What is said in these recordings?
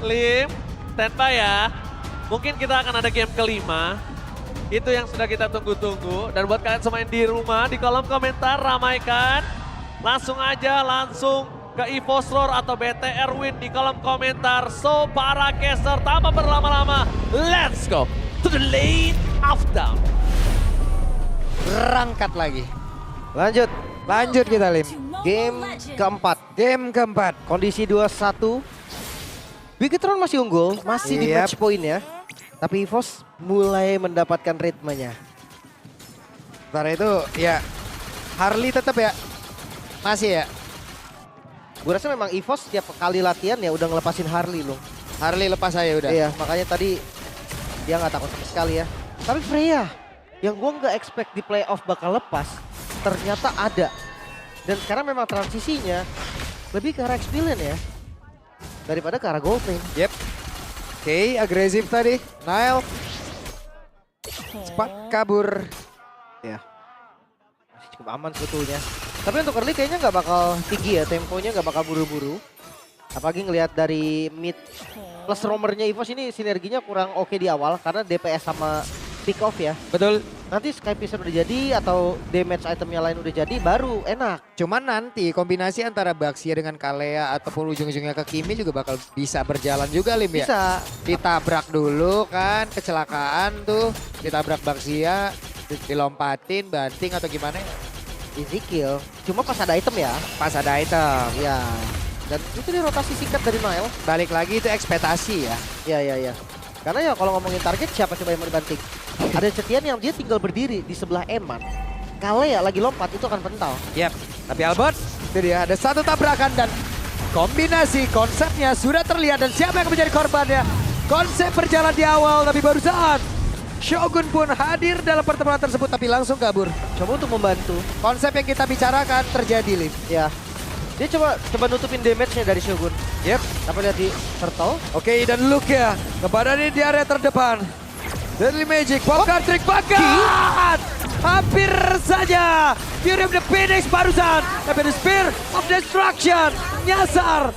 Lim, standby ya. Mungkin kita akan ada game kelima. Itu yang sudah kita tunggu-tunggu. Dan buat kalian semua yang di rumah, di kolom komentar ramaikan. Langsung ke EVOS Roar atau BTR Win di kolom komentar. So para caster tanpa berlama-lama, let's go to the lane of down. Berangkat lagi. Lanjut, Lanjut kita Lim. game keempat. Game keempat. Kondisi 2-1. Bigetron masih unggul, masih di Yap. match point ya. Tapi EVOS mulai mendapatkan ritmenya. Sementara itu ya Harley tetap ya. Masih ya. Gue rasa memang EVOS setiap kali latihan ya udah ngelepasin Harley loh. Harley lepas saya udah. Iya, makanya tadi dia nggak takut sama sekali ya. Tapi Freya, yang gue nggak expect di playoff bakal lepas, ternyata ada. Dan sekarang memang transisinya lebih ke arah experience ya, daripada ke arah gold lane. Yep. Oke, agresif tadi. Nile. Cepat kabur. Ya, masih cukup aman sebetulnya. Tapi untuk early kayaknya nggak bakal tinggi ya, temponya nggak bakal buru-buru. Apalagi ngelihat dari mid plus roamernya EVOS ini sinerginya kurang oke di awal karena DPS sama pick off ya. Betul. Nanti Sky Piercer udah jadi atau damage itemnya lain udah jadi baru enak. Cuman nanti kombinasi antara Baxia dengan Kalea ataupun ujung-ujungnya ke Kimi juga bakal bisa berjalan juga Lim ya. Bisa. Ditabrak dulu kan, kecelakaan tuh. Ditabrak Baxia, dilompatin, banting atau gimana. Easy kill. Cuma pas ada item ya. Pas ada item. Ya. Dan itu dia rotasi singkat dari Nile. Balik lagi itu ekspektasi ya. Ya. Karena ya kalau ngomongin target siapa coba yang mau dibanting? Ada Cetian yang dia tinggal berdiri di sebelah Eman. Kalau ya lagi lompat itu akan pental. Yep. Tapi Albert, itu dia ada satu tabrakan dan kombinasi konsepnya sudah terlihat dan siapa yang akan menjadi korbannya. Konsep berjalan di awal tapi baru saat Shogun pun hadir dalam pertemuan tersebut tapi langsung kabur. Coba untuk membantu. Konsep yang kita bicarakan terjadi Lim. Ya. Dia coba nutupin damage-nya dari Shogun. Yep. Tapi lihat di turtle. Oke, dan Luke ya kebadannya di area terdepan. Deadly Magic, Pokar trik bakat! Hampir saja. Fury of the Phoenix barusan. Tapi the Spear of Destruction nyasar.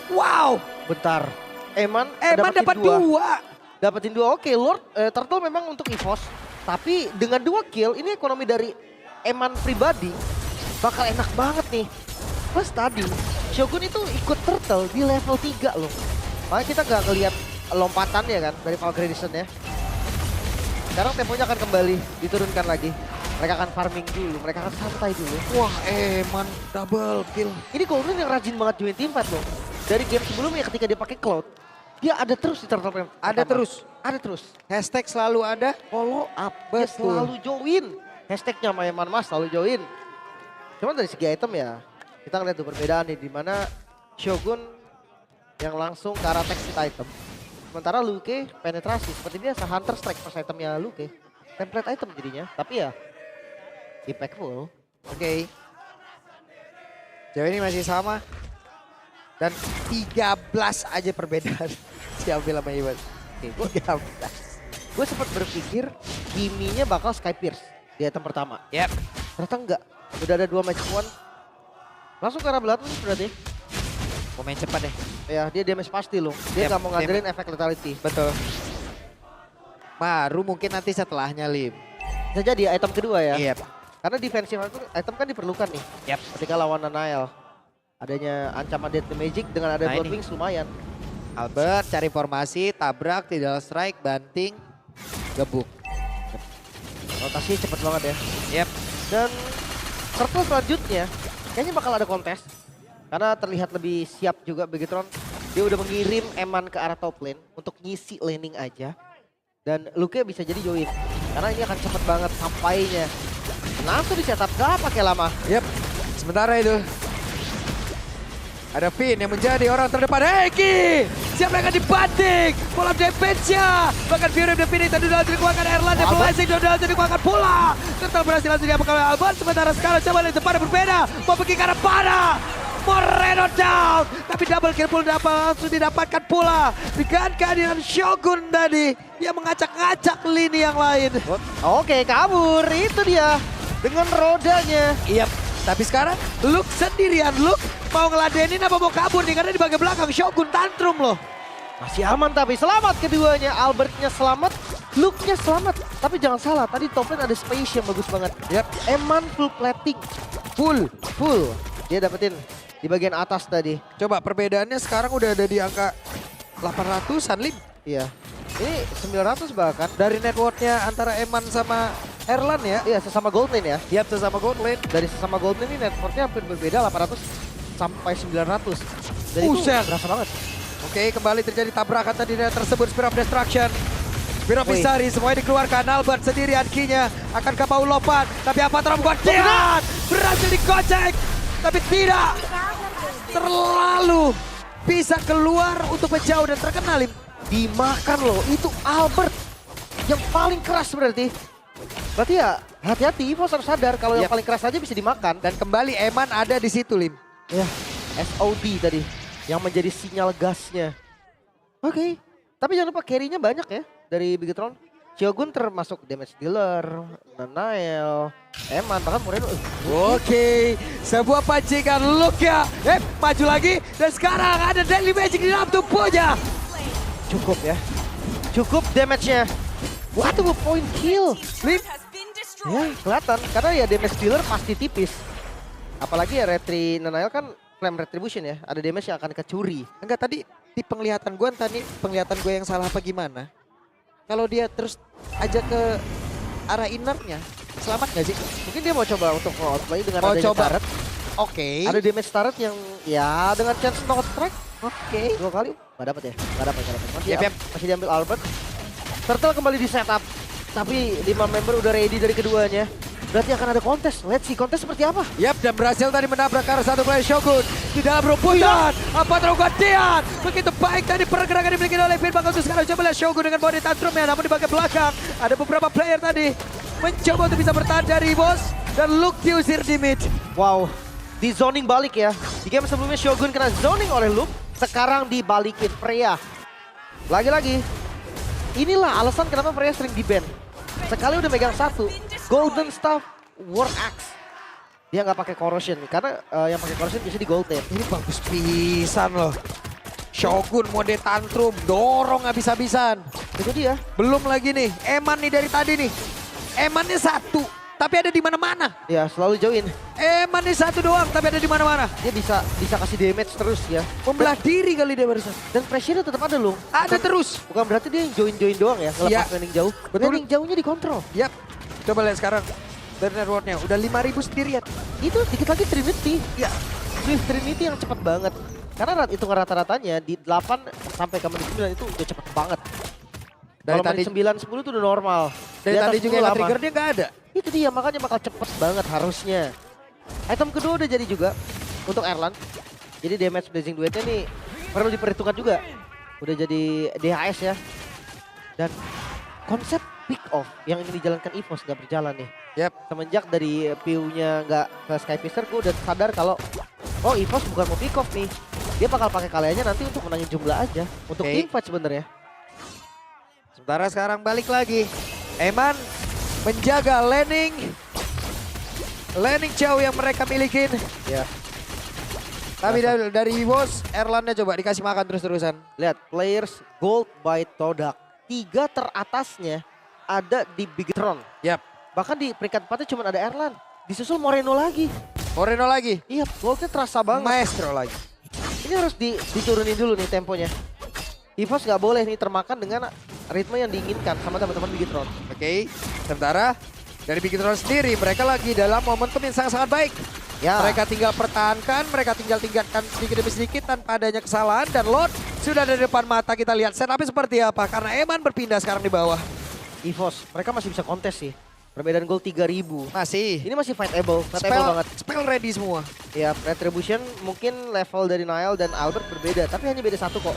Wow, Bentar. Eman dapat dua. Dapetin dua. Oke, Lord Turtle memang untuk EVOS. Tapi dengan 2 kill ini ekonomi dari Eman pribadi bakal enak banget nih. Plus tadi Shogun itu ikut Turtle di level 3 loh. Makanya kita nggak ngelihat lompatannya kan dari Valgredison ya. Sekarang temponya akan kembali diturunkan lagi. Mereka akan farming dulu, mereka akan santai dulu. Wah, Eman double kill. Ini Golden yang rajin banget join team fight loh. Dari game sebelumnya ketika dia pakai Cloud, dia ada terus di Turtle Frame. Ada terus. Ada terus. Hashtag selalu ada. Follow up, dia Betul. selalu join. Hashtagnya Maeman Mas selalu join. Cuman dari segi item ya, kita ngeliat tuh perbedaan nih. Dimana Shogun yang langsung ke arah text item. Sementara Luke penetrasi, seperti biasa Hunter Strike pas itemnya Luke. Template item jadinya, tapi ya impactful. Oke. Jauh ini masih sama. Dan 13 aja perbedaan. Siambil sama Iwan. Oke, 13. Gue sempat berpikir Kimi-nya bakal Sky Pierce di item pertama. Yep. Ternyata enggak. Udah ada 2 match point. Langsung ke arah Bloodlust berarti. Mau main cepat deh. Ya, dia damage pasti loh. Dia Yep, nggak mau ngandelin efek lethality. Betul. Baru mungkin nanti setelahnya Lim. Bisa jadi item kedua ya. Iya. Karena defensive item kan diperlukan nih. Yep. Ketika lawan Nile. Adanya ancaman Deadly Magic dengan ada Nah, Blood ini. Wings lumayan. Albert cari formasi, tabrak, tidak strike, banting, gebuk. Rotasinya cepet banget ya. Yep. Dan circle selanjutnya kayaknya bakal ada kontes. Karena terlihat lebih siap juga Bigetron. Dia udah mengirim Eman ke arah top lane untuk ngisi laning aja. Dan Luke bisa jadi join. Karena ini akan cepet banget sampainya. Langsung di setup gak pakai lama. Yep. Sementara itu ada Finn yang menjadi orang terdepan. Heki! Siapa yang akan dibanting? Pola defense-nya. Bahkan Fury of the Phoenix tadi dalam dikuangkan Erland. Dan Blessing dalam dikuangkan pula. Turtle berhasil langsung diambil oleh Albert. Sementara sekarang coba lihat depan berbeda. Mau pergi ke arah mana? Moreno down. Tapi double kill pun langsung didapatkan pula. Dengan kehadiran Shogun tadi. Yang mengacak-ngacak lini yang lain. Oke, kabur. Itu dia. Dengan rodanya. Yap. Tapi sekarang Luke sendirian. Luke mau ngeladenin apa mau kabur nih? Karena di bagian belakang Shogun tantrum loh. Masih aman tapi selamat keduanya. Albertnya selamat, Luke-nya selamat. Tapi jangan salah, tadi top lane ada space yang bagus banget. Yap. Eman full plating. Full. Dia dapetin di bagian atas tadi. Coba perbedaannya sekarang udah ada di angka 800-an, Lim. Iya. Ini 900 bahkan. Dari networknya antara Eman sama Erlan ya. Iya, sesama gold lane ya. Yap, sesama gold lane. Dari sesama gold lane ini networknya hampir berbeda 800 sampai 900. Jadi itu Buset. berasa banget. Oke, kembali terjadi tabrakan tadi tersebut. Spear of Destruction. Spear of Wih. Mistari semuanya dikeluarkan. Albert sendirian kinya. Akankah mau lompat? Tapi apa terbuat? Dian berhasil dikocek. Tapi tidak terlalu bisa keluar untuk menjauh dan terkena, Lim. Dimakan loh, itu Albert yang paling keras berarti. Berarti ya hati-hati, Evos harus sadar kalau yang Yap. paling keras aja bisa dimakan. Dan kembali Eman ada di situ, Lim. Ya, SOD tadi yang menjadi sinyal gasnya. Oke, tapi jangan lupa carry-nya banyak ya dari Bigetron. Shogun termasuk damage dealer, Nanael, Eman, bahkan Moreno. Oke, sebuah pancingan Luka. Maju lagi. Dan sekarang ada Deadly Magic di dalam tubuhnya. Cukup ya, cukup damage-nya. Waduh, point kill. Lim. Ya, kelihatan. Karena ya damage dealer pasti tipis. Apalagi ya Retri Nanael kan Flame Retribution ya. Ada damage yang akan kecuri. Enggak, tadi di penglihatan gue yang salah apa gimana? Kalau dia terus aja ke arah innernya, selamat gak sih? Mungkin dia mau coba untuk outplay dengan Mau adanya coba. turret. Oke. Ada damage turret yang ya dengan chance knock strike. Oke. 2 kali. Gak dapet ya? Gak dapet. Masih, Yap. masih diambil Albert. Turtle kembali di setup. Tapi 5 member udah ready dari keduanya. Berarti akan ada kontes. Let's see kontes seperti apa. Yap, dan berhasil tadi menabrak arah satu player Shogun di dalam rumputan. Apa terlakukan Dian? Begitu baik tadi pergerakan dimiliki oleh Finn. Bakal sekarang coba lihat Shogun dengan body tantrumnya. Namun di bagian belakang ada beberapa player tadi mencoba untuk bisa bertahan dari bos. Dan Luke diusir di mid. Wow. Di zoning balik ya. Di game sebelumnya Shogun kena zoning oleh Luke. Sekarang dibalikin Freya. Lagi-lagi. Inilah alasan kenapa Freya sering di-ban. Sekali udah megang satu. Golden Staff War Axe. Dia nggak pakai corrosion. Karena yang pakai corrosion biasanya di gold lane. Ini bagus pisan loh. Shogun mode tantrum, dorong habis-habisan. Itu dia. Belum lagi nih, Eman nih dari tadi nih. Emannya satu, tapi ada di mana-mana. Ya selalu join. Emannya satu doang, tapi ada di mana-mana. Dia bisa kasih damage terus ya. Membelah diri kali dia barusan. Dan pressure-nya tetap ada loh. Ada terus. Bukan berarti dia yang join-join doang ya. Iya. Ngelepas landing jauh. Betul. Landing jauhnya dikontrol. Yap, coba lihat sekarang. Dari networknya, udah 5.000 sendirian. Itu dikit lagi Trinity. Ya. Swift Trinity yang cepat banget. Karena hitungan rata-ratanya di 8 sampai ke menit 9 itu udah cepet banget. Dari Kalau tadi menit 9-10 itu udah normal. dari Di atas tadi juga 10 lama. triggernya nggak ada. Itu dia, makanya bakal cepet banget harusnya. Item kedua udah jadi juga untuk Erlan. Jadi damage Blazing Duetnya nih perlu diperhitungkan juga. Udah jadi DHS ya. Dan konsep pick off yang ini dijalankan EVOS nggak berjalan nih. Yap. Semenjak dari view-nya nggak ke Skyfisher, gue udah sadar kalau oh EVOS bukan mau pick off nih. Dia bakal pakai kaliannya nanti untuk menangin jumlah aja. Untuk Oke. teamfight sebenarnya. Sementara sekarang balik lagi. Eman menjaga landing jauh yang mereka milikin. Ya. Tapi dari bos, Erlannya coba dikasih makan terus-terusan. Lihat, players gold by Todak. 3 teratasnya ada di Bigetron. Yap. Bahkan di peringkat 4-nya cuma ada Erlan. Disusul Moreno lagi. Moreno lagi. Iya, goldnya terasa banget. Maestro lagi. Ini harus diturunin dulu nih temponya. EVOS nggak boleh nih termakan dengan ritme yang diinginkan sama teman-teman Bigetron. Oke. Sementara dari Bigetron sendiri, mereka lagi dalam momentum yang sangat-sangat baik. Ya. Mereka tinggal pertahankan, mereka tinggal tingkatkan sedikit demi sedikit tanpa adanya kesalahan. Dan Lord sudah ada di depan mata, kita lihat setupnya seperti apa. Karena Eman berpindah sekarang di bawah. EVOS, mereka masih bisa kontes sih. Perbedaan gol 3000. Masih. Ini masih fightable banget. Spell ready semua. Ya, Retribution mungkin level dari Niall dan Albert berbeda. Tapi hanya beda satu kok.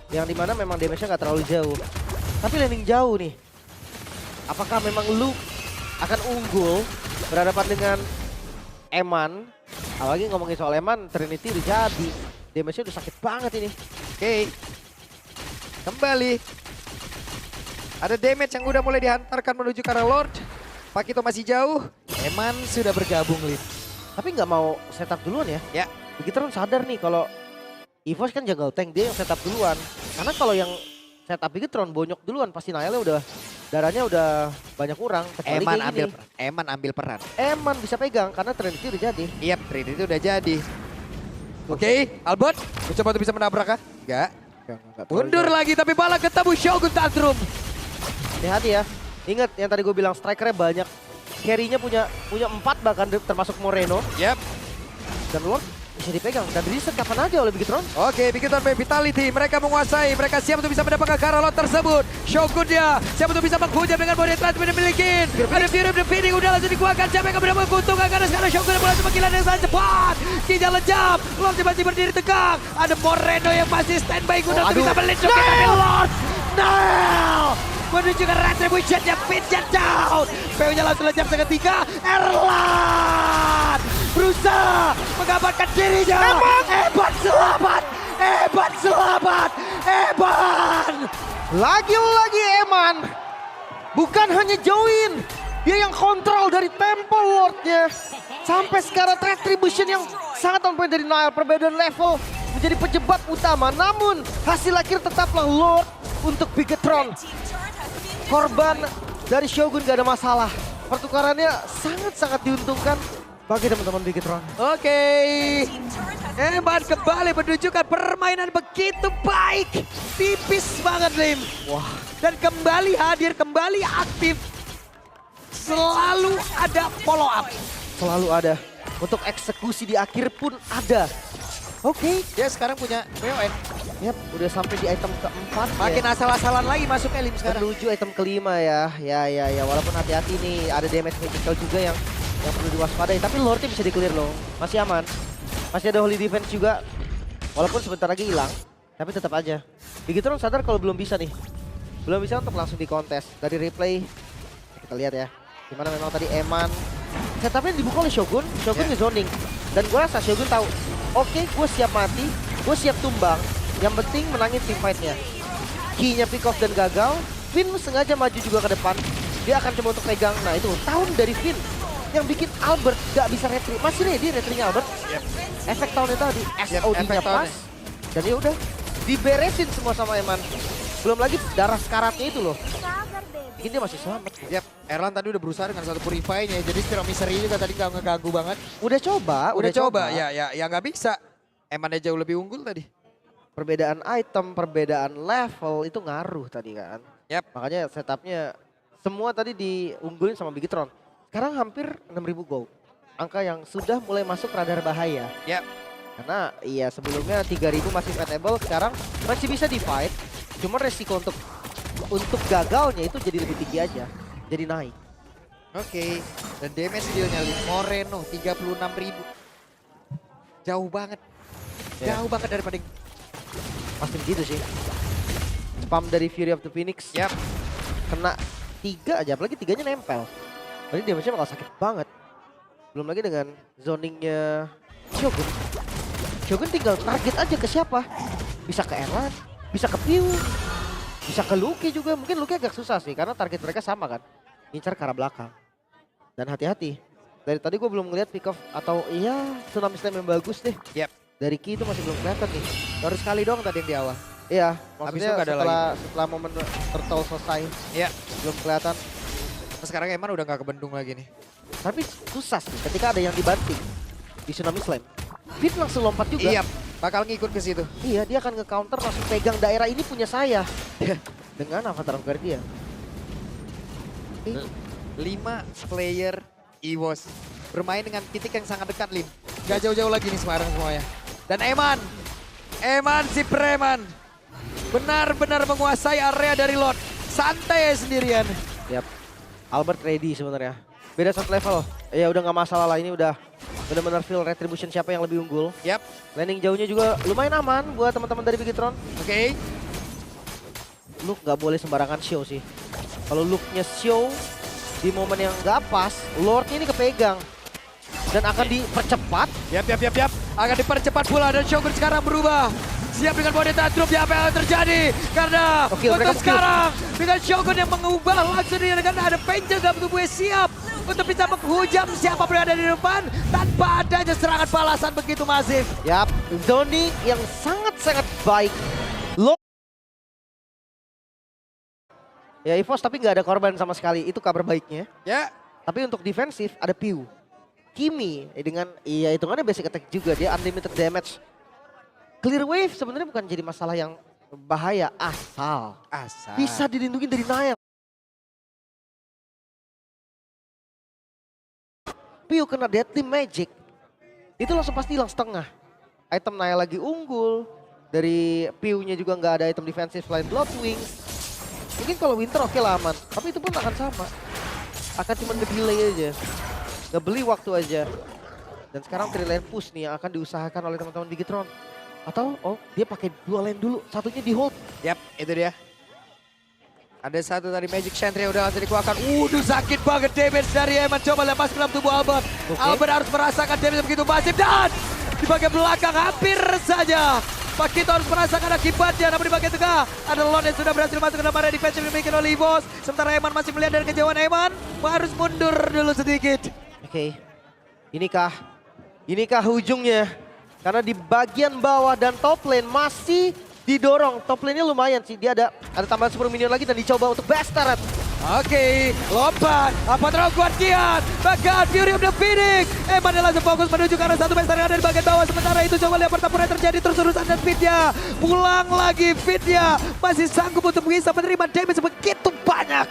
Yang dimana memang damage-nya nggak terlalu jauh. Tapi landing jauh nih. Apakah memang Luke akan unggul berhadapan dengan Eman? Apalagi ngomongin soal Eman, Trinity udah jadi. Damage-nya udah sakit banget ini. Oke. Kembali. Ada damage yang udah mulai dihantarkan menuju ke arah Lord. Pakito masih jauh. Eman sudah bergabung, Lid. Tapi nggak mau setup duluan ya. Ya. Begitu kan sadar nih kalau EVOS kan jungle tank, dia yang setup duluan. Karena kalau yang setup Bigetron bonyok duluan pasti Nailnya udah darahnya udah banyak kurang. Kecuali Eman kayak ambil gini. ambil peran. Eman bisa pegang karena Trinity udah jadi. Iya, Trinity udah jadi. Oke, Albert, mencoba untuk bisa menabrak kah? Enggak. Mundur lagi tapi bala ketemu Shogun Tantrum. Hati-hati ya. Ingat yang tadi gue bilang strikernya banyak. Carry-nya punya 4 bahkan termasuk Moreno. Yap. Dan Lord bisa dipegang dan reset kapan aja oleh Bigetron. Oke, Bigetron Vitality, mereka menguasai, mereka siap untuk bisa mendapatkan Karolot tersebut. Shogun dia, siap untuk bisa menghujam dengan body transfer yang dimiliki. Ada Fury of the Phoenix, udah langsung dikuatkan, siapa yang akan mendapat keuntungan karena sekarang Shogun mulai semakin dengan sangat cepat. Kijang lejap, Lord masih berdiri tegak. Ada Moreno yang masih standby guna untuk bisa melindungi tapi Lord. No! Menunjukkan retribution-nya, pin-nya down. PO-nya langsung lejap seketika. Erlan berusaha mengamankan dirinya. Eban selamat. Eban selamat. Eban. Lagi-lagi Eman. Bukan hanya join. Dia yang kontrol dari tempo Lordnya. Sampai sekarang retribution yang sangat on point dari Nile. Perbedaan level menjadi pejebat utama. Namun hasil akhir tetaplah Lord untuk Bigetron. Korban dari Shogun gak ada masalah. Pertukarannya sangat-sangat diuntungkan bagi teman-teman Bigetron. Oke. Eman kembali menunjukkan permainan begitu baik. Tipis banget, Lim. Wah, Dan kembali hadir, kembali aktif. Selalu ada follow up. selalu ada. Untuk eksekusi di akhir pun ada. Oke. Dia sekarang punya PON. Yap, udah sampai di item keempat. Makin asal-asalan lagi masuknya Lim sekarang. Menuju item kelima ya. Ya. Walaupun hati-hati nih, ada damage magical juga yang perlu diwaspadai. Tapi Lordnya bisa di-clear loh. Masih aman. Masih ada Holy Defense juga. Walaupun sebentar lagi hilang. Tapi tetap aja. Bigetron sadar kalau belum bisa nih. Belum bisa untuk langsung dikontes. Dari replay, kita lihat ya. Dimana memang tadi Eman. Setupnya dibuka oleh Shogun. Shogun nge-zoning. Dan gue rasa Shogun tahu. Oke, gue siap mati. Gue siap tumbang. Yang penting menangin team fight-nya. Key-nya pick off dan gagal. Finn sengaja maju juga ke depan. Dia akan coba untuk pegang. Nah itu tahun dari Finn. Yang bikin Albert gak bisa retry. Masih ready retry-nya Albert. Efek tahunnya tadi. SOD-nya pas. Dan ya udah diberesin semua sama Eman. Belum lagi darah sekaratnya itu loh. Bikin dia masih selamat. Yap, Erlan tadi udah berusaha dengan satu purify-nya. Jadi Spirit Misery juga tadi gak ngeganggu banget. Udah coba. Udah coba. Ya nggak bisa. Emannya jauh lebih unggul tadi. Perbedaan item, perbedaan level itu ngaruh tadi kan. Yap. Makanya setupnya semua tadi diunggulin sama Bigetron. Sekarang hampir 6.000 gold. Angka yang sudah mulai masuk radar bahaya. Yap. Karena iya sebelumnya 3.000 masih unable, sekarang masih bisa di fight. Cuma resiko untuk gagalnya itu jadi lebih tinggi aja. Jadi naik. Oke. Dan damage dealnya Moreno 36.000. Jauh banget. Ya. Jauh banget daripada. Pasti begitu sih. Spam dari Fury of the Phoenix. Yap. Kena 3 aja, apalagi 3-nya nempel. Berarti damage-nya bakal sakit banget. Belum lagi dengan zoningnya Shogun. Shogun tinggal target aja ke siapa. Bisa ke Erlan, bisa ke Piu, bisa ke Lucky juga. Mungkin Lucky agak susah sih karena target mereka sama kan. Ngincar ke arah belakang. Dan hati-hati. Dari tadi gue belum ngeliat pick off atau iya tsunami slam yang bagus deh. Yap. Dari Ki itu masih belum kelihatan nih. Baru sekali doang tadi yang di awal. Iya, Habis maksudnya itu nggak ada setelah momen turtle selesai Iya. belum kelihatan. Sekarang Eman udah nggak kebendung lagi nih. Tapi susah sih ketika ada yang dibanting di tsunami slam. Fit langsung lompat juga. Iya. Bakal ngikut ke situ. Iya, dia akan nge-counter langsung pegang daerah ini punya saya. Dengan Avatar of Guardian. 5 player EVOS bermain dengan titik yang sangat dekat, Lim. Gak jauh-jauh lagi nih sekarang semuanya. Dan Eman si preman benar-benar menguasai area dari Lord. Santai sendirian. Yap. Albert ready sebenarnya. Beda satu level. Ya udah nggak masalah lah, ini udah benar-benar feel retribution siapa yang lebih unggul. Yap. Landing jauhnya juga lumayan aman buat teman-teman dari Bigetron. Oke. Look nggak boleh sembarangan show sih. Kalau looknya show di momen yang nggak pas, Lordnya ini kepegang. Dan akan dipercepat. Yap. Akan dipercepat pula dan Shogun sekarang berubah. Siap dengan body tantrum, apa yang terjadi? Karena untuk sekarang dengan Shogun yang mengubah langsung dengan ada Penjel dalam tubuhnya siap untuk bisa menghujam siapa berada di depan tanpa adanya serangan balasan begitu masif. Yap, zoning yang sangat-sangat baik. Ya EVOS tapi nggak ada korban sama sekali. Itu kabar baiknya. Ya. Tapi untuk defensif ada Pew. Kimi dengan iya hitungannya basic attack juga. Dia unlimited damage. Clear wave sebenarnya bukan jadi masalah yang bahaya asal bisa dilindungi dari Nile. Pew kena deadly magic. Itu langsung pasti hilang setengah. Item Nile lagi unggul. Dari Pew-nya juga nggak ada item defensif selain Bloodwing. Mungkin kalau Winter oke lah aman. Tapi itu pun akan sama. Akan cuma nge-delay aja. Ngebeli waktu aja. Dan sekarang 3 lane push nih yang akan diusahakan oleh teman-teman Bigetron. Atau dia pakai 2 lane dulu. Satunya di hold. Yap, itu dia. Ada satu tadi Magic Sentry yang udah langsung dikeluarkan. Sakit banget damage dari Eman. Coba lepas ke dalam tubuh Albert. Albert harus merasakan damage begitu masif. Dan di bagian belakang hampir saja Pakito harus merasakan akibatnya, namun di bagian tengah ada Lord yang sudah berhasil masuk ke dalam area defense yang dimiliki oleh EVOS. Sementara Eman masih melihat dari kejauhan. Eman harus mundur dulu sedikit. Oke. Inikah ujungnya? Karena di bagian bawah dan top lane masih didorong. Top lane-nya lumayan sih, dia ada tambahan 10 minion lagi dan dicoba untuk Bastard. Oke, lompat, apa terlalu Guardian, bahkan Fury of the Phoenix. Eman langsung fokus menuju ke arah satu Bastard yang ada di bagian bawah. Sementara itu coba lihat pertempuran yang terjadi terus-terusan dan Fitya. Pulang lagi Fitya, masih sanggup untuk bisa menerima damage begitu banyak.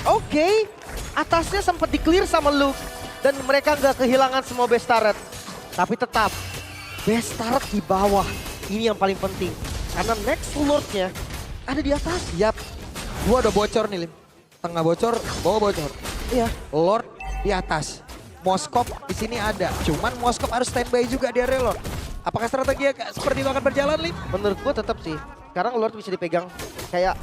Oke, atasnya sempat di-clear sama Luke. Dan mereka nggak kehilangan semua Bastard. Tapi tetap, Bastard di bawah. Ini yang paling penting. Karena next Lord-nya ada di atas. Yap, gua udah bocor nih Lim. Tengah bocor, bawah bocor. Iya. Lord di atas. Moskop di sini ada. Cuman Moskop harus standby juga di area Lord. Apakah strategi seperti itu akan berjalan Lim? Menurut gua tetap sih. Sekarang Lord bisa dipegang. Kayak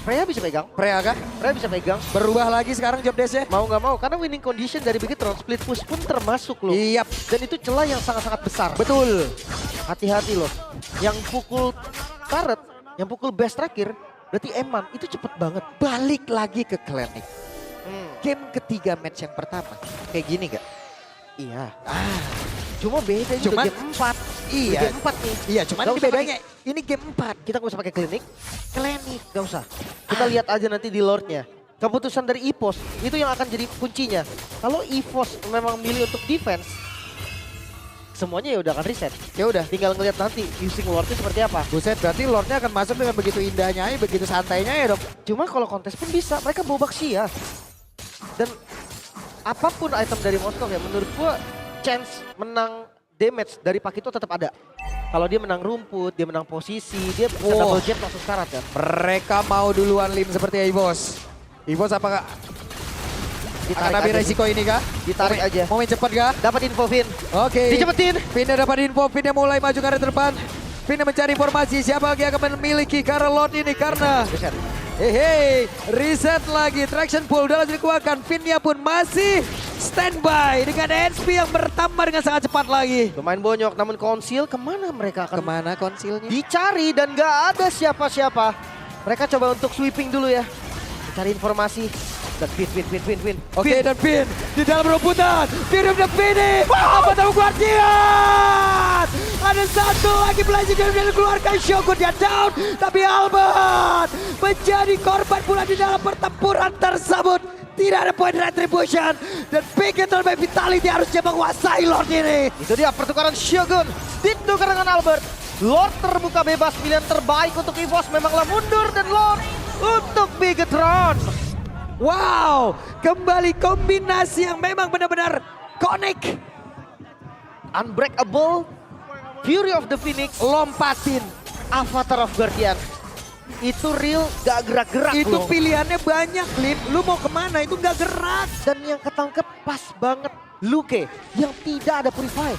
Freya bisa pegang. Freya kah? Freya bisa pegang. Berubah lagi sekarang job desk-nya? Mau nggak mau, karena winning condition dari Bigetron split push pun termasuk loh. Iya. Dan itu celah yang sangat-sangat besar. Betul. Hati-hati loh. Yang pukul turret, yang pukul base terakhir, berarti Eman itu cepet banget. Balik lagi ke Klinik. Game ketiga match yang pertama. Kayak gini gak? Iya. Cuma beda ini udah game 4. Iya. Game 4 nih. Iya, cuman Gak ini usah bedanya. Ini game 4. Kita nggak usah pakai klinik. Gak usah. Kita lihat aja nanti di Lordnya. Keputusan dari EVOS itu yang akan jadi kuncinya. Kalau EVOS memang milih untuk defense, semuanya ya udah akan reset. Ya udah, Tinggal ngelihat nanti using Lordnya seperti apa. buset, berarti Lordnya akan masuk dengan begitu indahnya, begitu santainya ya dok. Cuma kalau kontes pun bisa, mereka bawa Baxia. Dan apapun item dari Moskov ya, menurut gua chance menang damage dari Pakito tetap ada. Kalau dia menang rumput, dia menang posisi, dia bisa double jet langsung syarat kan. Mereka mau duluan Lim seperti EVOS. EVOS apakah akan ambil aja resiko ini kah? Ditarik aja. Mau main cepat kah? Dapat info Vin. Oke. Dicepetin. Vinnya dapat info, Vinnya mulai maju ke arah depan. Vinnya mencari informasi siapa lagi yang akan memiliki Karena Lord ini karena Reset. reset lagi, traction pull udah langsung dikeluarkan. Vinnya pun masih standby dengan HP yang bertambah dengan sangat cepat lagi. Lumayan bonyok, namun konsil kemana mereka akan Kemana konsilnya? dicari dan gak ada siapa-siapa. Mereka coba untuk sweeping dulu ya. Cari informasi. Dan Vin. Oke, dan Vin di dalam rebutan. Fury of the Phoenix. Apa tahu Guardian? Ada satu lagi belajar dari keluarkan Shogun dia down. Tapi Albert menjadi korban pula di dalam pertempuran tersebut. Tidak ada point retribution. Dan Bigetron by Vitality harusnya menguasai Lord ini. itu dia pertukaran Shogun. Ditukar dengan Albert. Lord terbuka bebas, pilihan terbaik untuk EVOS memanglah mundur dan Lord untuk Bigetron. Wow, kembali kombinasi yang memang benar-benar connect. Unbreakable, Fury of the Phoenix, Lompatin. Avatar of Guardian. Itu real gak gerak-gerak Itu loh. pilihannya banyak, Lim. Lu mau kemana? Itu nggak gerak. Dan yang ketangkep pas banget Luke yang tidak ada Purify.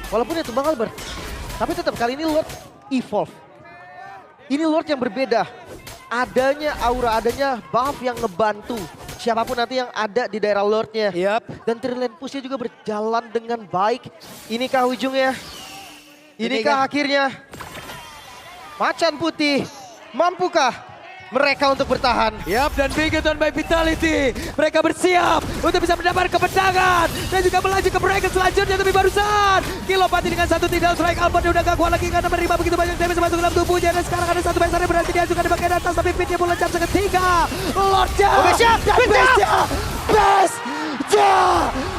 Walaupun itu Bang Albert. Tapi tetap kali ini Lord evolve. Ini Lord yang berbeda. Adanya aura, adanya buff yang ngebantu. Siapapun nanti yang ada di daerah Lordnya. Yap. Dan Trillian Push-nya juga berjalan dengan baik. Inikah ujungnya? Inikah akhirnya? Macan Putih, mampukah mereka untuk bertahan. Yap, dan Bigoton by Vitality. Mereka bersiap untuk bisa mendapat kemenangan. Dan juga melaju ke bracket selanjutnya, tapi barusan Kilopati dengan satu tidak strike. Alban udah gak kuat lagi karena menerima begitu banyak damage masuk dalam tubuhnya. Dan sekarang ada satu Besar yang berhasil diajukan di bagian atas, tapi Pitnya pun lencap seketika. Lordnya dan Bestnya. Bestnya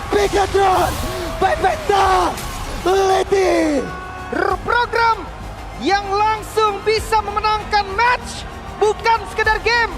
Bigoton by Vitality. Program yang langsung bisa memenangkan match. Bukan sekedar game,